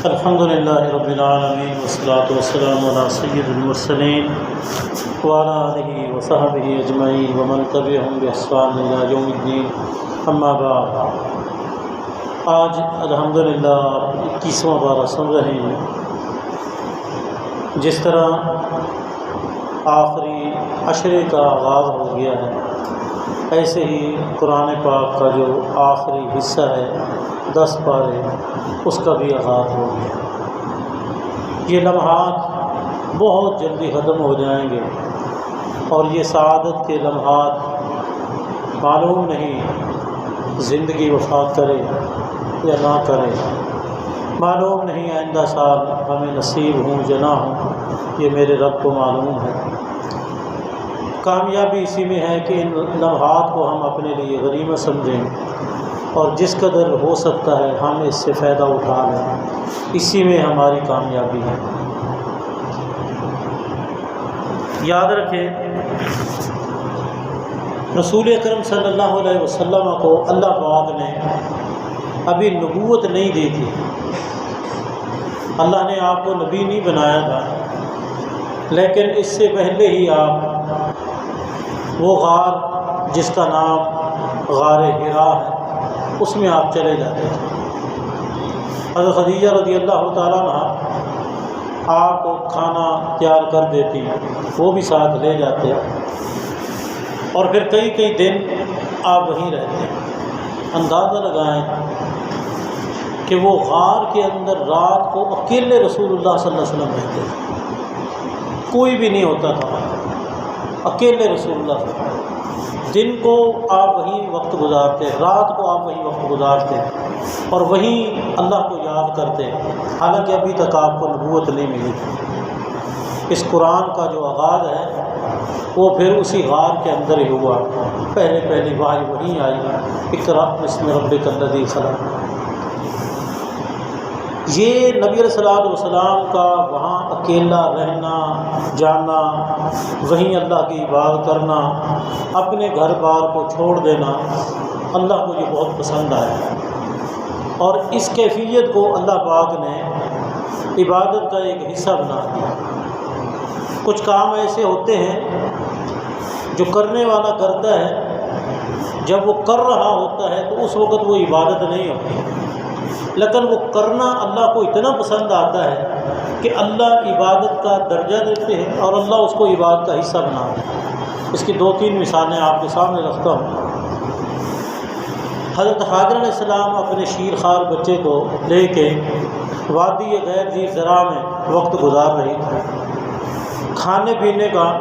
الحمد للہ رب العالمین والصلاة والسلام علی سید المرسلین وعلی آلہ وصحبہ اجمعین ومن تبعہم بإحسان الی یوم الدین، اما بعد۔ آج الحمدللہ 21واں پارہ سن رہے ہیں۔ جس طرح آخری عشرے کا آغاز ہو گیا ہے، ایسے ہی قرآن پاک کا جو آخری حصہ ہے 10 پارے، اس کا بھی آغاز ہو گیا۔ یہ لمحات بہت جلدی ختم ہو جائیں گے اور یہ سعادت کے لمحات معلوم نہیں زندگی وفات کرے یا نہ کرے، معلوم نہیں آئندہ سال ہمیں نصیب ہوں یا نہ ہوں، یہ میرے رب کو معلوم ہے۔ کامیابی اسی میں ہے کہ ان لمحات کو ہم اپنے لیے غنیمت سمجھیں اور جس قدر ہو سکتا ہے ہم اس سے فائدہ اٹھا لیں، اسی میں ہماری کامیابی ہے۔ یاد رکھیں، رسول اکرم صلی اللہ علیہ وسلم کو اللہ پاک نے ابھی نبوت نہیں دی تھی، اللہ نے آپ کو نبی نہیں بنایا تھا، لیکن اس سے پہلے ہی آپ وہ غار جس کا نام غار حرا ہے اس میں آپ چلے جاتے تھے۔ حضرت خدیجہ رضی اللہ تعالیٰ عنہ آپ کو کھانا تیار کر دیتی، وہ بھی ساتھ لے جاتے اور پھر کئی دن آپ وہیں رہتے۔ اندازہ لگائیں کہ وہ غار کے اندر رات کو اکیلے رسول اللہ صلی اللہ علیہ وسلم رہتے تھے، کوئی بھی نہیں ہوتا تھا، اکیلے رسول اللہ صلی اللہ علیہ وسلم۔ دن کو آپ وہیں وقت گزارتے، رات کو آپ وہیں وقت گزارتے اور وہیں اللہ کو یاد کرتے، حالانکہ ابھی تک آپ کو نبوت نہیں ملی تھی۔ اس قرآن کا جو آغاز ہے وہ پھر اسی غار کے اندر ہی ہوا، پہلی وحی وہیں آئی، اقرأ بسم ربک الذی خلق۔ یہ نبی علیہ السلام کا وہاں اکیلا رہنا، جانا، وہیں اللہ کی عبادت کرنا، اپنے گھر بار کو چھوڑ دینا، اللہ کو یہ بہت پسند آیا اور اس کیفیت کو اللہ پاک نے عبادت کا ایک حصہ بنا دیا۔ کچھ کام ایسے ہوتے ہیں جو کرنے والا کرتا ہے، جب وہ کر رہا ہوتا ہے تو اس وقت وہ عبادت نہیں ہوتی، لیکن وہ کرنا اللہ کو اتنا پسند آتا ہے کہ اللہ عبادت کا درجہ دیتے ہیں اور اللہ اس کو عبادت کا حصہ بناتے ہیں۔ اس کی 2-3 مثالیں آپ کے سامنے رکھتا ہوں۔ حضرت حاجر علیہ السلام اپنے شیر خوار بچے کو لے کے وادی غیر ذی زرع میں وقت گزار رہی تھی۔ کھانے پینے کا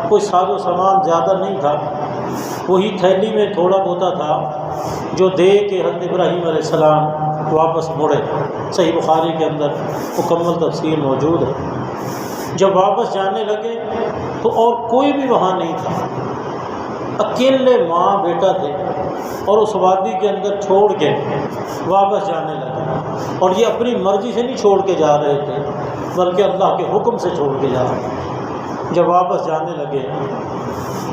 کوئی ساز و سامان زیادہ نہیں تھا، وہی تھیلی میں تھوڑا بہت تھا جو دے کے حضرت ابراہیم علیہ السلام واپس مڑے۔ صحیح بخاری کے اندر مکمل تفصیل موجود ہے۔ جب واپس جانے لگے تو اور کوئی بھی وہاں نہیں تھا، اکیلے ماں بیٹا تھے اور اس وادی کے اندر چھوڑ کے واپس جانے لگے، اور یہ اپنی مرضی سے نہیں چھوڑ کے جا رہے تھے بلکہ اللہ کے حکم سے چھوڑ کے جا رہے تھے۔ جب واپس جانے لگے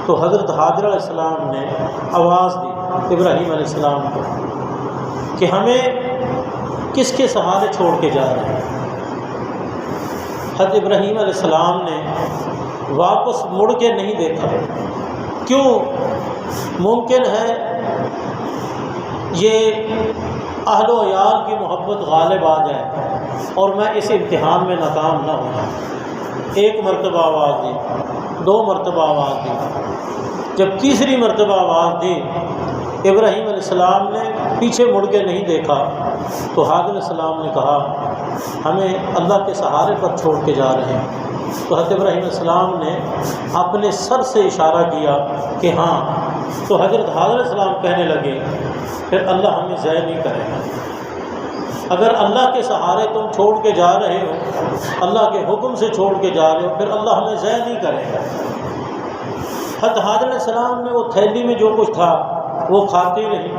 تو حضرت حاجر علیہ السلام نے آواز دی ابراہیم علیہ السلام کو کہ ہمیں کس کے سہارے چھوڑ کے جا رہے ہیں؟ حضرت ابراہیم علیہ السلام نے واپس مڑ کے نہیں دیکھا۔ کیوں؟ ممکن ہے یہ اہل و عیال کی محبت غالب آ جائے اور میں اس امتحان میں ناکام نہ ہو جاؤں۔ 1 مرتبہ آواز دی، 2 مرتبہ آواز دی، جب تیسری مرتبہ آواز دی ابراہیم علیہ السلام نے پیچھے مڑ کے نہیں دیکھا تو حاجر علیہ السلام نے کہا ہمیں اللہ کے سہارے پر چھوڑ کے جا رہے ہیں۔ تو حضرت ابراہیم علیہ السلام نے اپنے سر سے اشارہ کیا کہ ہاں، تو حضرت حاجر علیہ السلام کہنے لگے پھر اللہ ہمیں ضائع نہیں کرے گا۔ اگر اللہ کے سہارے تم چھوڑ کے جا رہے ہو، اللہ کے حکم سے چھوڑ کے جا رہے ہو، پھر اللہ ہمیں ضائع نہیں کرے گا۔ حضرت حاجر علیہ السلام نے وہ تھیلی میں جو کچھ تھا وہ کھاتی رہی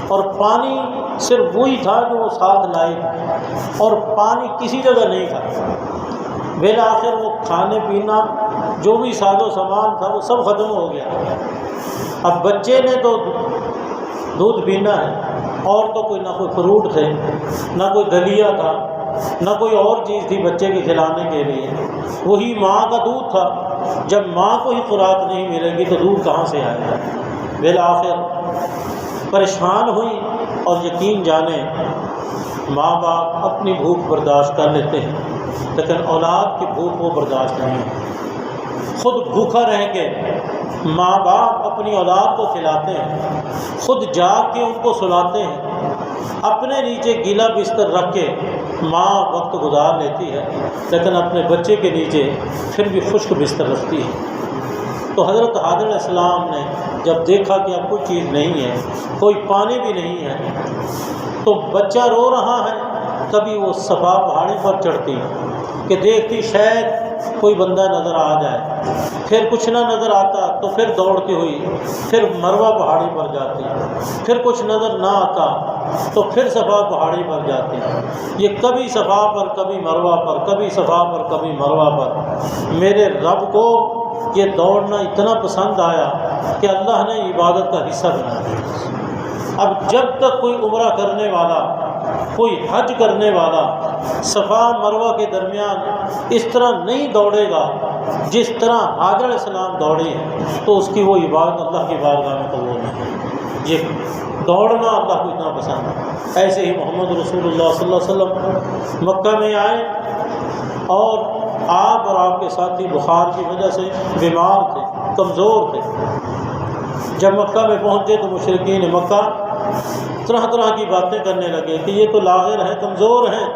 اور پانی صرف وہی تھا جو وہ ساتھ لائی، اور پانی کسی جگہ نہیں تھا۔ بالآخر وہ کھانے پینا جو بھی ساز و سامان تھا وہ سب ختم ہو گیا۔ اب بچے نے تو دودھ پینا ہے، اور تو نہ کوئی فروٹ تھے، نہ کوئی دلیا تھا، نہ کوئی اور چیز تھی بچے کے کھلانے کے لیے، وہی ماں کا دودھ تھا۔ جب ماں کو ہی خوراک نہیں ملے گی تو دودھ کہاں سے آئے گا؟ بالآخر پریشان ہوئی، اور یقین جانیں ماں باپ اپنی بھوک برداشت کر لیتے ہیں لیکن اولاد کی بھوک وہ برداشت نہیں ہے۔ خود بھوکا رہ کے ماں باپ اپنی اولاد کو کھلاتے ہیں، خود جاگ کے ان کو سلاتے ہیں، اپنے نیچے گیلا بستر رکھ کے ماں وقت گزار لیتی ہے لیکن اپنے بچے کے نیچے پھر بھی خشک بستر رکھتی ہے۔ تو حضرت حاضر علیہ السلام نے جب دیکھا کہ اب کوئی چیز نہیں ہے، کوئی پانی بھی نہیں ہے، تو بچہ رو رہا ہے، کبھی وہ صفا پہاڑی پر چڑھتی کہ دیکھتی شاید کوئی بندہ نظر آ جائے، پھر کچھ نہ نظر آتا تو پھر دوڑتی ہوئی پھر مروہ پہاڑی پر جاتی، پھر کچھ نظر نہ آتا تو پھر صفا پہاڑی پر جاتی۔ یہ کبھی صفا پر کبھی مروہ پر، کبھی صفا پر کبھی مروہ پر۔ میرے رب کو یہ دوڑنا اتنا پسند آیا کہ اللہ نے عبادت کا حصہ بنا دیا۔ اب جب تک کوئی عمرہ کرنے والا، کوئی حج کرنے والا صفا مروہ کے درمیان اس طرح نہیں دوڑے گا جس طرح حاضر علیہ السلام دوڑے ہیں تو اس کی وہ عبادت اللہ کی بارگاہ میں قبول نہیں ہے۔ یہ دوڑنا اللہ کو اتنا پسند ہے۔ ایسے ہی محمد رسول اللہ صلی اللہ علیہ وسلم مکہ میں آئے اور آپ اور آپ کے ساتھی بخار کی وجہ سے بیمار تھے، کمزور تھے۔ جب مکہ میں پہنچے تو مشرکین مکہ طرح طرح کی باتیں کرنے لگے کہ یہ تو لاغر ہیں، کمزور ہیں،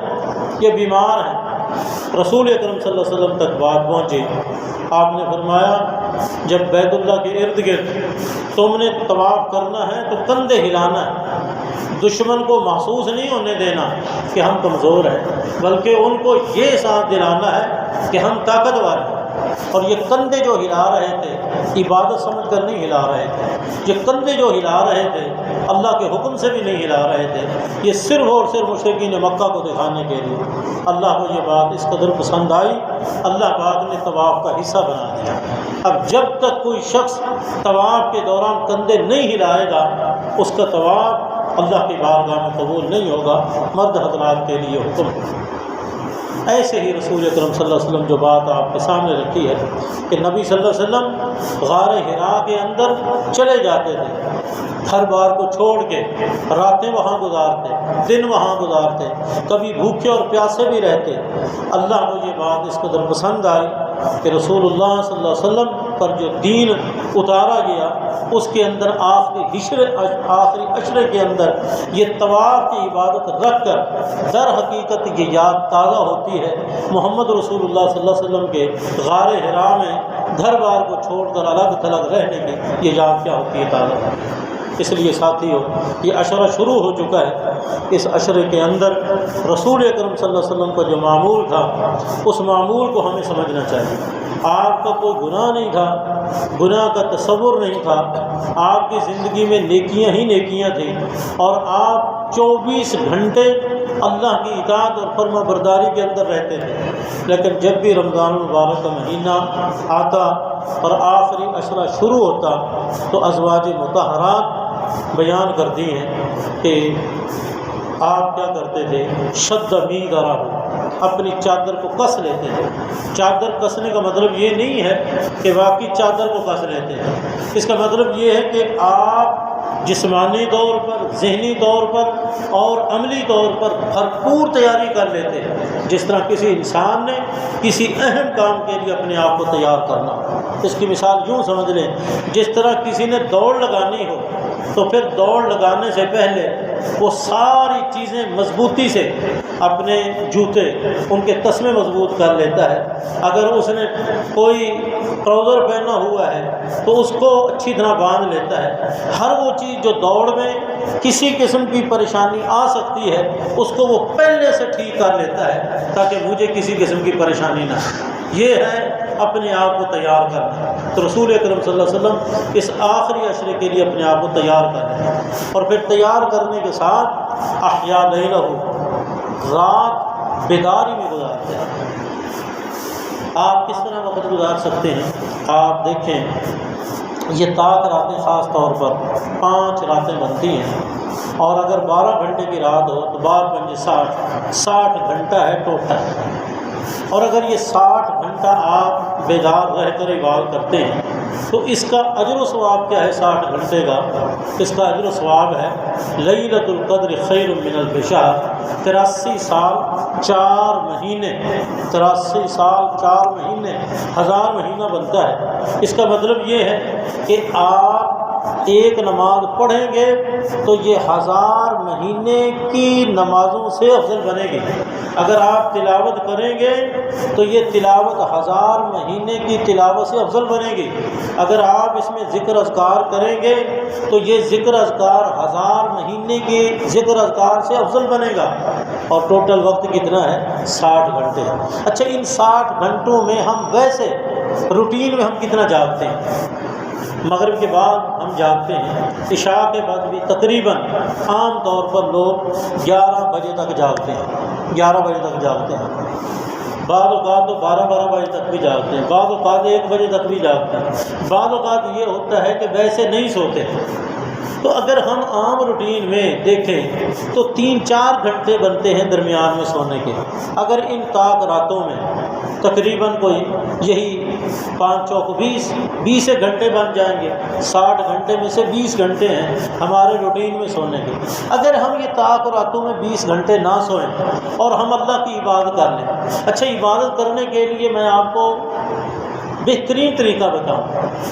یہ بیمار ہیں۔ رسول اکرم صلی اللہ علیہ وسلم تک بات پہنچی۔ آپ نے فرمایا جب بیت اللہ کے ارد گرد تم نے طواف کرنا ہے تو کندھے ہلانا ہے، دشمن کو محسوس نہیں ہونے دینا کہ ہم کمزور ہیں، بلکہ ان کو یہ احساس دلانا ہے کہ ہم طاقتور ہیں۔ اور یہ کندھے جو ہلا رہے تھے عبادت سمجھ کر نہیں ہلا رہے تھے، یہ کندھے جو ہلا رہے تھے اللہ کے حکم سے بھی نہیں ہلا رہے تھے، یہ صرف اور صرف مشرکین مکہ کو دکھانے کے لیے۔ اللہ کو یہ بات اس قدر پسند آئی، اللہ پاک نے طواف کا حصہ بنا دیا۔ اب جب تک کوئی شخص طواف کے دوران کندھے نہیں ہلائے گا اس کا طواف اللہ کی بارگاہ میں قبول نہیں ہوگا۔ مرد حضرات کے لیے حکم ہے۔ ایسے ہی رسول اکرم صلی اللہ علیہ وسلم جو بات آپ کے سامنے رکھی ہے کہ نبی صلی اللہ علیہ وسلم غار حرا کے اندر چلے جاتے تھے، ہر بار کو چھوڑ کے راتیں وہاں گزارتے، دن وہاں گزارتے، کبھی بھوکے اور پیاسے بھی رہتے۔ اللہ کو یہ بات اس قدر پسند آئی کہ رسول اللہ صلی اللہ علیہ وسلم پر جو دین اتارا گیا اس کے اندر آخری عشرے کے اندر یہ طواف کی عبادت رکھ کر در حقیقت یہ یاد تازہ ہوتی ہے محمد رسول اللہ صلی اللہ علیہ وسلم کے غار حرا میں گھر بار کو چھوڑ کر الگ تھلگ رہنے کی یہ یاد کیا ہوتی ہے تازہ۔ اس لیے ساتھیو یہ عشرہ شروع ہو چکا ہے، اس عشرے کے اندر رسول اکرم صلی اللہ علیہ وسلم کا جو معمول تھا اس معمول کو ہمیں سمجھنا چاہیے۔ آپ کا کوئی گناہ نہیں تھا، گناہ کا تصور نہیں تھا، آپ کی زندگی میں نیکیاں ہی نیکیاں تھیں، اور آپ 24 گھنٹے اللہ کی اطاعت اور فرما برداری کے اندر رہتے تھے۔ لیکن جب بھی رمضان المبارک کا مہینہ آتا اور آخری عشرہ شروع ہوتا تو ازواج مطہرات بیان کرتی ہیں کہ آپ کیا کرتے تھے، شد میدرہ اپنی چادر کو کس لیتے تھے۔ چادر کسنے کا مطلب یہ نہیں ہے کہ واقعی چادر کو کس لیتے ہیں، اس کا مطلب یہ ہے کہ آپ جسمانی طور پر، ذہنی طور پر اور عملی طور پر بھرپور تیاری کر لیتے ہیں، جس طرح کسی انسان نے کسی اہم کام کے لیے اپنے آپ کو تیار کرنا۔ اس کی مثال یوں سمجھ لیں، جس طرح کسی نے دوڑ لگانی ہو تو پھر دوڑ لگانے سے پہلے وہ ساری چیزیں مضبوطی سے، اپنے جوتے ان کے تسمے مضبوط کر لیتا ہے۔ اگر اس نے کوئی ٹراؤزر پہنا ہوا ہے تو اس کو اچھی طرح باندھ لیتا ہے۔ ہر وہ چیز جو دوڑ میں کسی قسم کی پریشانی آ سکتی ہے اس کو وہ پہلے سے ٹھیک کر لیتا ہے تاکہ مجھے کسی قسم کی پریشانی نہ ہو۔ یہ ہے اپنے آپ کو تیار کرنا۔ تو رسول اکرم صلی اللہ علیہ وسلم اس آخری عشرے کے لیے اپنے آپ کو تیار کر رہے ہیں، اور پھر تیار کرنے کے ساتھ احیا لیلہ، رات بیداری میں گزارتے ہیں۔ آپ کس طرح وقت گزار سکتے ہیں؟ آپ دیکھیں یہ طاق راتیں خاص طور پر 5 راتیں بنتی ہیں۔ اور اگر 12 گھنٹے کی رات ہو تو 12 پنجے 60 گھنٹہ ہے ٹوٹل۔ اور اگر یہ 60 گھنٹہ آپ بیدار رہ کر عبادت کرتے ہیں تو اس کا اجر و ثواب کیا ہے؟ 60 گھنٹے کا اس کا اجر و ثواب ہے لیلۃ القدر خیر من الف شہر، 83 سال 4 مہینے، 83 سال 4 مہینے 1000 مہینہ بنتا ہے۔ اس کا مطلب یہ ہے کہ آپ ایک نماز پڑھیں گے تو یہ 1000 مہینے کی نمازوں سے افضل بنے گی۔ اگر آپ تلاوت کریں گے تو یہ تلاوت 1000 مہینے کی تلاوت سے افضل بنے گی۔ اگر آپ اس میں ذکر اذکار کریں گے تو یہ ذکر اذکار 1000 مہینے کی ذکر اذکار سے افضل بنے گا۔ اور ٹوٹل وقت کتنا ہے؟ 60 گھنٹے۔ اچھا، ان 60 گھنٹوں میں ہم ویسے روٹین میں ہم کتنا جاگتے ہیں؟ مغرب کے بعد ہم جاگتے ہیں، عشاء کے بعد بھی تقریباً عام طور پر لوگ 11 بجے تک جاگتے ہیں، 11 بجے تک جاگتے ہیں۔ بعض اوقات تو 12 بجے تک بھی جاگتے ہیں، بعض اوقات 1 بجے تک بھی جاگتے ہیں، بعض اوقات یہ ہوتا ہے کہ ویسے نہیں سوتے۔ تو اگر ہم عام روٹین میں دیکھیں تو 3-4 گھنٹے بنتے ہیں درمیان میں سونے کے۔ اگر ان طاق راتوں میں تقریباً کوئی یہی 5 چوک 20 گھنٹے بن جائیں گے، 60 گھنٹے میں سے 20 گھنٹے ہیں ہمارے روٹین میں سونے کے۔ اگر ہم یہ طاق راتوں میں 20 گھنٹے نہ سوئیں اور ہم اللہ کی عبادت کر لیں، اچھا عبادت کرنے کے لیے میں آپ کو بہترین طریقہ بتاؤں۔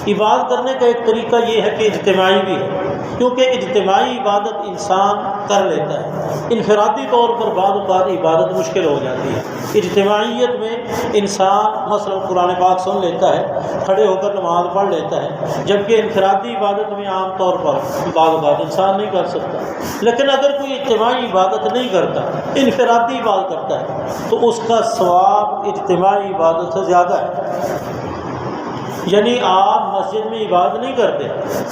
عبادت کرنے کا ایک طریقہ یہ ہے کہ اجتماعی بھی ہے، کیونکہ اجتماعی عبادت انسان کر لیتا ہے، انفرادی طور پر بعض اوقات عبادت مشکل ہو جاتی ہے۔ اجتماعیت میں انسان مثلا قرآن پاک سن لیتا ہے، کھڑے ہو کر نماز پڑھ لیتا ہے، جبکہ انفرادی عبادت میں عام طور پر بعض اوقات انسان نہیں کر سکتا۔ لیکن اگر کوئی اجتماعی عبادت نہیں کرتا، انفرادی عبادت کرتا ہے، تو اس کا ثواب اجتماعی عبادت سے زیادہ ہے۔ یعنی آپ مسجد میں عبادت نہیں کرتے،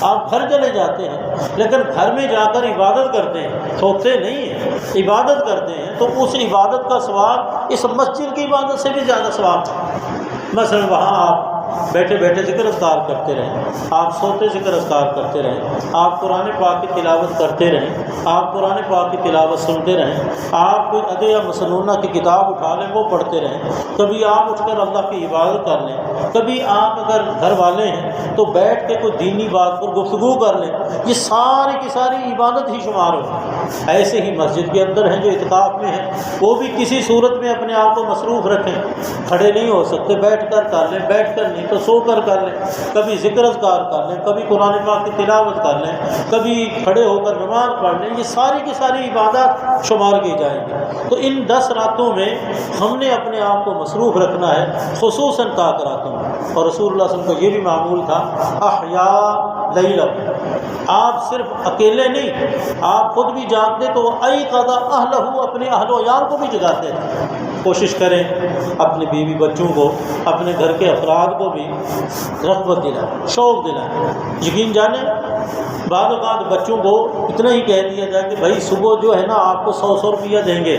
آپ گھر چلے جاتے ہیں لیکن گھر میں جا کر عبادت کرتے ہیں، سوتے نہیں ہیں، عبادت کرتے ہیں، تو اس عبادت کا ثواب اس مسجد کی عبادت سے بھی زیادہ ثواب ہے۔ مثلا وہاں آپ بیٹھے بیٹھے ذکر اذکار کرتے رہیں، آپ سوتے ذکر اذکار کرتے رہیں، آپ قرآن پاک کی تلاوت کرتے رہیں، آپ قرآن پاک کی تلاوت سنتے رہیں، آپ کوئی ادعیہ مسنونہ کی کتاب اٹھا لیں وہ پڑھتے رہیں، کبھی آپ اٹھ کر اللہ کی عبادت کر لیں، کبھی آپ اگر گھر والے ہیں تو بیٹھ کے کوئی دینی بات پر گفتگو کر لیں، یہ ساری کی ساری عبادت ہی شمار ہو۔ ایسے ہی مسجد کے اندر ہیں جو اعتکاف میں ہیں، وہ بھی کسی صورت میں اپنے آپ کو مصروف رکھیں، کھڑے نہیں ہو سکتے بیٹھ کر کر لیں، بیٹھ کر نہیں تو سو کر لیں، کبھی ذکر اذکار کر لیں، کبھی قرآن پاک کی تلاوت کر لیں، کبھی کھڑے ہو کر نماز پڑھ لیں، یہ ساری کی ساری عبادات شمار کی جائیں گی۔ تو ان 10 راتوں میں ہم نے اپنے آپ کو مصروف رکھنا ہے، خصوصاً طاق راتوں میں۔ اور رسول اللہ صلی اللہ علیہ وسلم کا یہ بھی معمول تھا، احیا لیلا، آپ صرف اکیلے نہیں، آپ خود بھی جاگتے تو ایقظ اہلہ، اپنے اہل و عیال کو بھی جگاتے تھے۔ کوشش کریں اپنے بیوی بچوں کو، اپنے گھر کے افراد کو بھی رغبت دلائیں، شوق دلائیں۔ یقین جانیں بعض اوقات بچوں کو اتنا ہی کہہ دیا جائے کہ بھائی صبح جو ہے نا آپ کو 100 روپیہ دیں گے،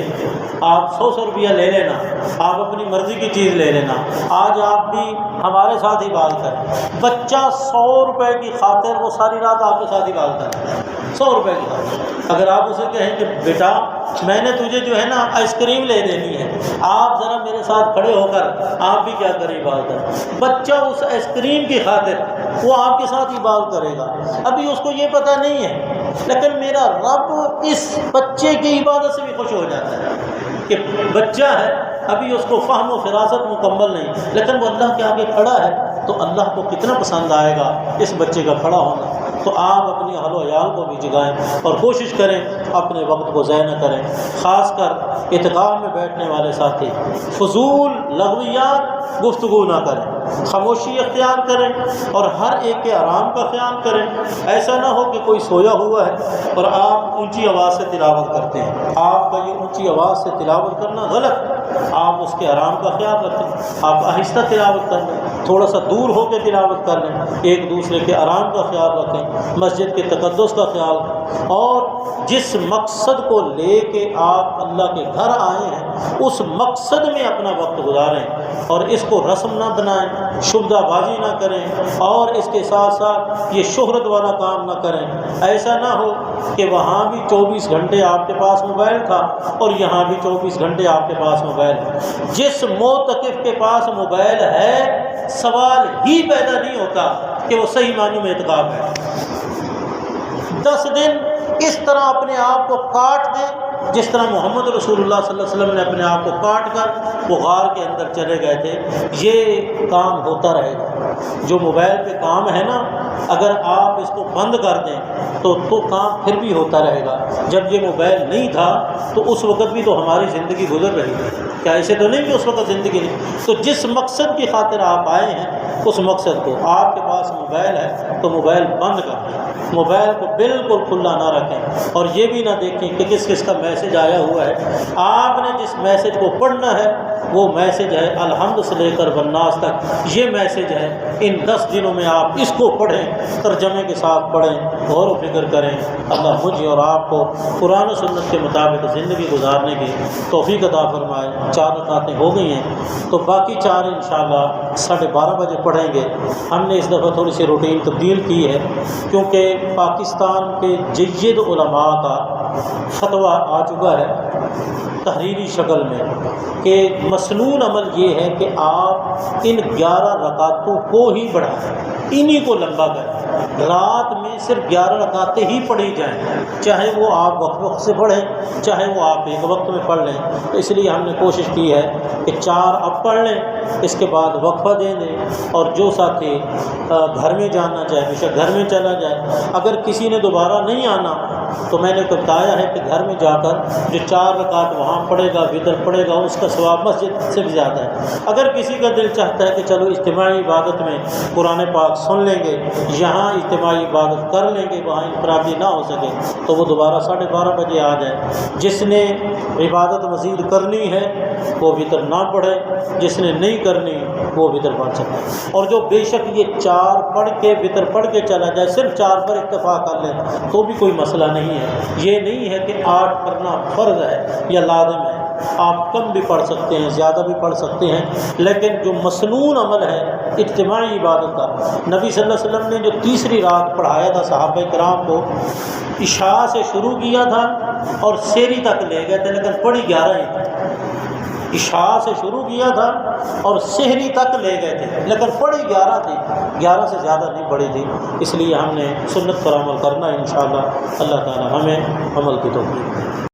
آپ 100 روپیہ لے لینا، آپ اپنی مرضی کی چیز لے لینا، آج آپ بھی ہمارے ساتھ ہی بات کریں۔ بچہ 100 روپے کی خاطر وہ ساری رات آپ کے ساتھ ہی بات کریں، 100 روپے کی خاطر۔ اگر آپ اسے کہیں کہ بیٹا میں نے تجھے جو ہے نا آئس کریم لے دینی ہے، آپ ذرا میرے ساتھ کھڑے ہو کر آپ بھی کیا کریں، بات کریں، بچہ اس آئس کریم کی خاطر وہ آپ کے ساتھ ہی بات کرے گا۔ ابھی اس کو یہ پتہ نہیں ہے، لیکن میرا رب اس بچے کی عبادت سے بھی خوش ہو جاتا ہے کہ بچہ ہے، ابھی اس کو فہم و فراست مکمل نہیں، لیکن وہ اللہ کے آگے کھڑا ہے تو اللہ کو کتنا پسند آئے گا اس بچے کا کھڑا ہونا۔ تو آپ اپنی اہل و عیال کو بھی جگائیں اور کوشش کریں اپنے وقت کو ضائع نہ کریں، خاص کر اعتکاف میں بیٹھنے والے ساتھی فضول لغویات گفتگو نہ کریں، خاموشی اختیار کریں اور ہر ایک کے آرام کا خیال کریں۔ ایسا نہ ہو کہ کوئی سویا ہوا ہے اور آپ اونچی آواز سے تلاوت کرتے ہیں، آپ کا یہ اونچی آواز سے تلاوت کرنا غلط، آپ اس کے آرام کا خیال رکھیں، آپ آہستہ تلاوت کر لیں، تھوڑا سا دور ہو کے تلاوت کر لیں، ایک دوسرے کے آرام کا خیال رکھیں، مسجد کے تقدس کا خیال رکھیں، اور جس مقصد کو لے کے آپ اللہ کے گھر آئے ہیں اس مقصد میں اپنا وقت گزاریں اور اس کو رسم نہ بنائیں، شبدہ بازی نہ کریں اور اس کے ساتھ ساتھ یہ شہرت والا کام نہ کریں۔ ایسا نہ ہو کہ وہاں بھی 24 گھنٹے آپ کے پاس موبائل تھا اور یہاں بھی 24 گھنٹے آپ کے پاس موبائل ہے۔ جس معتکف کے پاس موبائل ہے سوال ہی پیدا نہیں ہوتا کہ وہ صحیح معنی میں اعتکاف ہے۔ 10 دن اس طرح اپنے آپ کو کاٹ دیں جس طرح محمد رسول اللہ صلی اللہ علیہ وسلم نے اپنے آپ کو کاٹ کر وہ غار کے اندر چلے گئے تھے، یہ کام ہوتا رہے گا۔ جو موبائل پہ کام ہے نا، اگر آپ اس کو بند کر دیں تو کام پھر بھی ہوتا رہے گا۔ جب یہ موبائل نہیں تھا تو اس وقت بھی تو ہماری زندگی گزر رہی تھی، کیا ایسے تو نہیں کہ اس وقت زندگی نہیں؟ تو جس مقصد کی خاطر آپ آئے ہیں اس مقصد کو، آپ کے پاس موبائل ہے تو موبائل بند کر دیں، موبائل کو بالکل کھلا نہ رکھیں، اور یہ بھی نہ دیکھیں کہ کس کس کا میسج آیا ہوا ہے۔ آپ نے جس میسج کو پڑھنا ہے وہ میسج ہے الحمد سے لے کر والناس تک، یہ میسج ہے۔ ان 10 دنوں میں آپ اس کو پڑھیں، ترجمے کے ساتھ پڑھیں، غور و فکر کریں۔ اللہ مجھے اور آپ کو قرآن و سنت کے مطابق زندگی گزارنے کی توفیق عطا فرمائے۔ 4 رکعتیں ہو گئی ہیں تو باقی 4 انشاءاللہ 12:30 بجے پڑھیں گے۔ ہم نے اس دفعہ تھوڑی سی روٹین تبدیل کی ہے کیونکہ پاکستان کے جید علماء کا فتویٰ آ چکا ہے تحریری شکل میں کہ مسنون عمل یہ ہے کہ آپ ان 11 رکعتوں کو ہی بڑھائیں، انہی کو لمبا کریں۔ رات میں صرف 11 رکعتیں ہی پڑھی جائیں، چاہے وہ آپ وقت سے پڑھیں، چاہے وہ آپ ایک وقت میں پڑھ لیں۔ تو اس لیے ہم نے کوشش کی ہے کہ 4 اب پڑھ لیں، اس کے بعد وقفہ دے دیں، اور جو ساتھی گھر میں جانا چاہے بے شک گھر میں چلا جائے۔ اگر کسی نے دوبارہ نہیں آنا تو میں نے بتایا ہے کہ گھر میں جا کر جو 4 رکعت وہاں پڑھے گا، وطر پڑھے گا، اس کا ثواب مسجد سے بھی زیادہ ہے۔ اگر کسی کا دل چاہتا ہے کہ چلو اجتماعی عبادت میں قرآن پاک سن لیں گے، یہاں اجتماعی عبادت کر لیں گے، وہاں انفرادی نہ ہو سکے تو وہ دوبارہ 12:30 بجے آ جائے۔ جس نے عبادت مزید کرنی ہے وہ وطر نہ پڑھے، جس نے نہیں کرنی وہ وطر پڑھ سکے۔ اور جو بے شک یہ 4 پڑھ کے وطر پڑھ کے چلا جائے، صرف 4 پر اکتفا کر لیں تو بھی کوئی مسئلہ نہیں ہے۔ یہ نہیں ہے کہ 8 پڑھنا فرض ہے یا لازم ہے، آپ کم بھی پڑھ سکتے ہیں، زیادہ بھی پڑھ سکتے ہیں، لیکن جو مسنون عمل ہے اجتماعی عبادت کا، نبی صلی اللہ علیہ وسلم نے جو تیسری رات پڑھایا تھا صحابہ کرام کو، عشاء سے شروع کیا تھا اور سحری تک لے گئے تھے، لیکن پڑھی 11 ہی تھی۔ عشاء سے شروع کیا تھا اور سحری تک لے گئے تھے، لیکن پڑھی 11 تھی، 11 سے زیادہ نہیں پڑھی تھی۔ اس لیے ہم نے سنت پر عمل کرنا ہے انشاءاللہ۔ اللہ تعالی ہمیں عمل کی توفیق دے۔